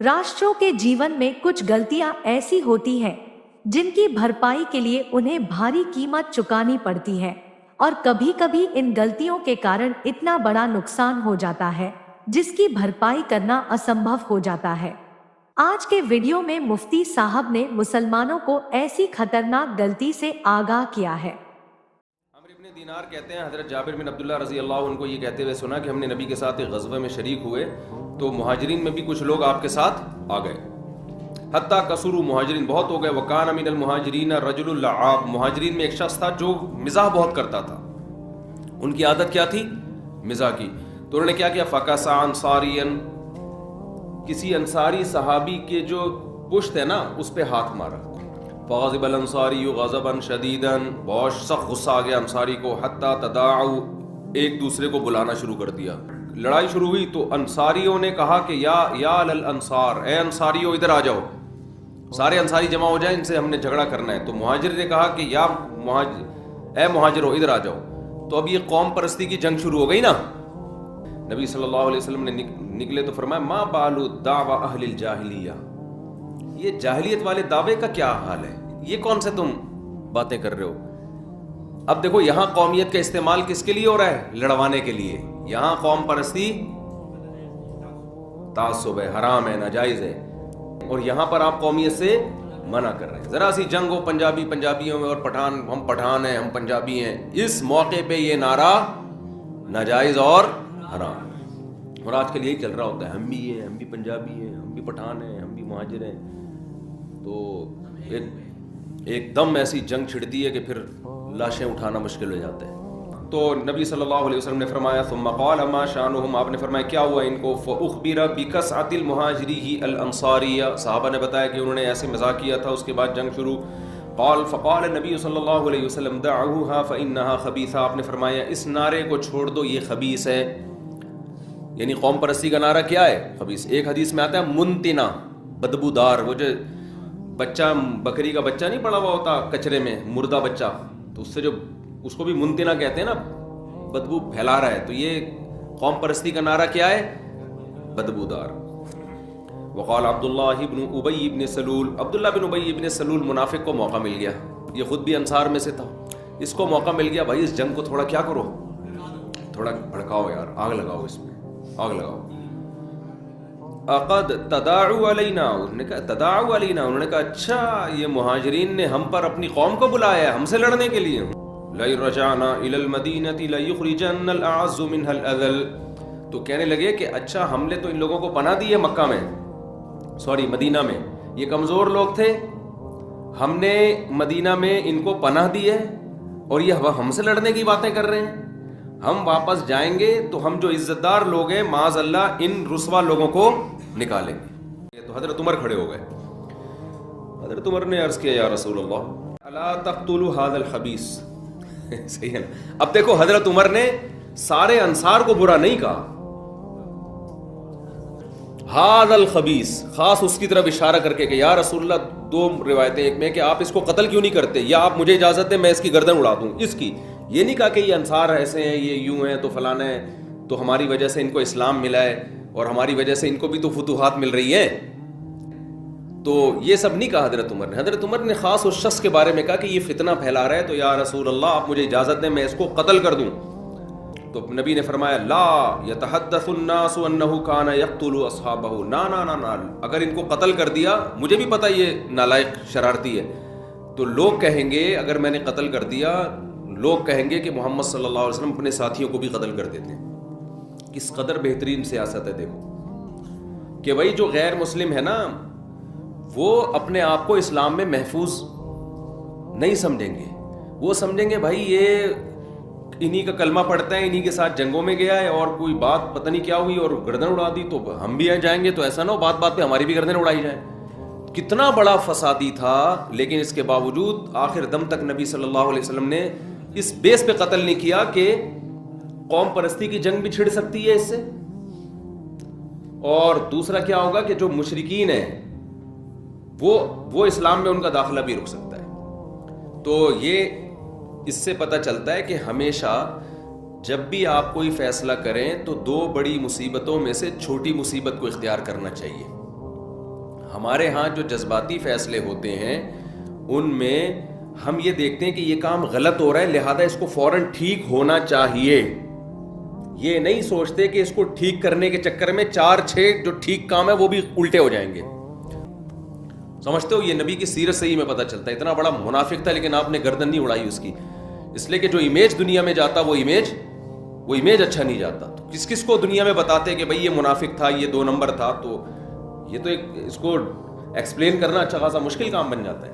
राष्ट्रों के जीवन में कुछ गलतियां ऐसी होती हैं जिनकी भरपाई के लिए उन्हें भारी कीमत चुकानी पड़ती है और कभी कभी इन गलतियों के कारण इतना बड़ा नुकसान हो जाता है जिसकी भरपाई करना असंभव हो जाता है। आज के वीडियो में मुफ्ती साहब ने मुसलमानों को ऐसी खतरनाक गलती से आगाह किया है। अमर इब्न दीनार कहते हैं, हज़रत जाबिर बिन अब्दुल्लाह रज़ी अल्लाह उनको ये कहते हुए सुना कि हमने नबी के साथ एक ग़ज़वे में शरीक हुए तो मुहाजिरीन में भी कुछ लोग आपके साथ आ गए। हत्ता कसुरु, मुहाजिरीन बहुत हो गए। वकान मिनल मुहाजिरीन रजुलुल लआब, मुहाजिरीन में एक शख्स था जो मिज़ाह बहुत करता था। उनकी आदत क्या थी? मिज़ाह की। तो उन्होंने क्या किया? फ़कसा अंसारियन, किसी अंसारी सहाबी के जो पुश्त है ना उस पे हाथ मारा। फ़ग़ज़िबल अंसारी ग़ज़बन शदीदन, बहुत सख्त गुस्सा आ गया अंसारी को। हत्ता तदाउ, एक दूसरे को बुलाना शुरू कर दिया। लड़ाई शुरू हुई तो अंसारियों ने कहा कि या अल अंसार, ए अंसारियों इधर आ जाओ। सारे अंसारी जमा हो जाए, इनसे हमने झगड़ा करना है। तो मुहाजिर ने कहा कि ए मुहाजिरो इधर आ जाओ। तो अब ये कौम परस्ती की जंग शुरू हो गई ना। नबी सल्लल्लाहु अलैहि वसल्लम ने निकले तो फरमाया मा बालू दावा अहलिल जाहिलिया, ये जाहिलियत वाले दावे का क्या हाल है? ये कौन से तुम बातें कर रहे हो? अब देखो यहां कौमियत का इस्तेमाल किसके लिए हो रहा है? लड़वाने के लिए। यहां कौम परस्ती तासुब है, हराम है, नाजायज है, और यहां पर आप कौमियत से मना कर रहे हैं। जरा सी जंग हो पंजाबियों में और पठान, हम पठान हैं, हम पंजाबी हैं, इस मौके पे ये नारा नाजायज और हराम। और आजकल यही चल रहा होता है, हम भी हैं, हम भी पंजाबी हैं, हम भी पठान हैं, हम भी मुहाजिर हैं। तो एकदम ऐसी जंग छिड़ती है कि फिर लाशें उठाना मुश्किल हो जाता है। तो नबी सल्लल्लाहु अलैहि वसल्लम ने फरमाया सुम्मा क़ाल मा शानुहुम, आपने फरमाया क्या हुआ इनको? फ़उख़बिरा बिकसअतिल मुहाजिरी अल अंसारिया, सहाबा ने बताया कि उन्होंने ऐसे मज़ाक किया था। उसके बाद जंग शुरू। फ़क़ाल नबी सल्लल्लाहु अलैहि वसल्लम दअूहा फ़इन्नहा ख़बीसा, आपने फरमाया इस नारे को छोड़ दो, ये खबीस है। यानी कौम परस्ती का नारा क्या है? खबीस। एक हदीस में आता है मुनतिना, बदबूदार। वो जो बच्चा, बकरी का बच्चा नहीं पड़ा हुआ होता कचरे में, मुर्दा बच्चा, तो उससे जो उसको भी मुनतिना कहते हैं ना, बदबू फैला रहा है। तो ये कौम परस्ती का नारा क्या है? बदबूदार। वक़ाल अब्दुल्लाह इब्न उबई इब्न सलूल, अब्दुल्लाह बिन उबई इब्न सलूल मुनाफिक को मौका मिल गया। ये खुद भी अंसार में से था, इसको मौका मिल गया, भाई इस जंग को थोड़ा क्या करो, थोड़ा भड़काओ यार, आग लगाओ, इसमें आग लगाओ। अक़द तदाउ अलैना, उन्होंने कहा तदाउ अलैना, उन्होंने कहा अच्छा ये मुहाजिरीन ने हम पर अपनी कौम को बुलाया है हमसे लड़ने के लिए। ला रजाना इलल मदीनति ला युखरिजन्नल अअज़्ज़ु मिनहल अज़ल, तो कहने लगे कि अच्छा हमने तो इन लोगों को पनाह दी है मक्का में, सॉरी मदीना में, ये कमज़ोर लोग थे, हमने मदीना में इनको पनाह दी है और ये हमसे लड़ने की बातें कर रहे हैं। हम वापस जाएंगे तो हम जो इज्जतदार लोग हैं माज़अल्लाह इन रुस्वा लोगों को निकालेंगे। तो हज़रत उमर खड़े हो गए। हज़रत उमर ने अर्ज़ किया या रसूलल्लाह अला तक़्तुलू हाज़ल खबीस। सही है ना। अब देखो हज़रत उमर ने सारे अंसार को बुरा नहीं कहा, हाज़ल खबीस, खास उसकी तरफ इशारा करके कि या रसूलल्लाह, दो रिवायतें, एक में कि आप इसको कत्ल क्यों नहीं करते, या आप मुझे इजाज़त दें मैं इसकी गर्दन उड़ा दूं, इसकी। ये नहीं कहा कि ये अंसार ऐसे हैं, ये यूं हैं, तो फलाना है, तो हमारी वजह से इनको इस्लाम मिला है और हमारी वजह से इनको भी तो फुतूहात मिल रही हैं। तो ये सब नहीं कहा हज़रत उमर ने। हज़रत उमर ने ख़ास उस शख्स के बारे में कहा कि ये फितना फैला रहा है, तो या रसूल अल्लाह आप मुझे इजाज़त दें मैं इसको कत्ल कर दूं। तो नबी ने फरमाया ला यतहद्दसुन्नासु अन्नहु काना यक़्तुलु अस्हाबहु, ना ना ना ना, अगर इनको कत्ल कर दिया, मुझे भी पता ये नालायक शरारती है, तो लोग कहेंगे, अगर मैंने कत्ल कर दिया, लोग कहेंगे कि मोहम्मद सल्लल्लाहु अलैहि वसल्लम अपने साथियों को भी कत्ल कर देते हैं। किस कदर बेहतरीन सियासत है देखो, कि भाई जो गैर मुस्लिम है ना वो अपने आप को इस्लाम में महफूज नहीं समझेंगे, वो समझेंगे भाई ये इन्हीं का कलमा पढ़ता है, इन्हीं के साथ जंगों में गया है, और कोई बात पता नहीं क्या हुई और गर्दन उड़ा दी तो हम भी जाएंगे, तो ऐसा ना हो बात बात पे हमारी भी गर्दन उड़ाई जाए। कितना बड़ा फसादी था, लेकिन इसके बावजूद आखिर दम तक नबी सल्लल्लाहु अलैहि वसल्लम ने इस बेस पे कत्ल नहीं किया कि कौम परस्ती की जंग भी छिड़ सकती है इससे। और दूसरा क्या होगा कि जो मुशरिकीन है वो इस्लाम में उनका दाखिला भी रुक सकता है। तो ये इससे पता चलता है कि हमेशा जब भी आप कोई फैसला करें तो दो बड़ी मुसीबतों में से छोटी मुसीबत को इख्तियार करना चाहिए। ہمارے ہاں جو جذباتی فیصلے ہوتے ہیں ان میں ہم یہ دیکھتے ہیں کہ یہ کام غلط ہو رہا ہے لہذا اس کو فوراً ٹھیک ہونا چاہیے. یہ نہیں سوچتے کہ اس کو ٹھیک کرنے کے چکر میں 4-6 جو ٹھیک کام ہے وہ بھی الٹے ہو جائیں گے. سمجھتے ہو یہ نبی کی سیرت سے ہی میں پتہ چلتا ہے. اتنا بڑا منافق تھا لیکن آپ نے گردن نہیں اڑائی اس کی, اس لیے کہ جو امیج دنیا میں جاتا وہ امیج اچھا نہیں جاتا. تو کس کو دنیا میں بتاتے کہ بھئی یہ منافق تھا, یہ 2 نمبر تھا, تو یہ تو ایک اس کو ایکسپلین کرنا اچھا خاصا مشکل کام بن جاتا ہے.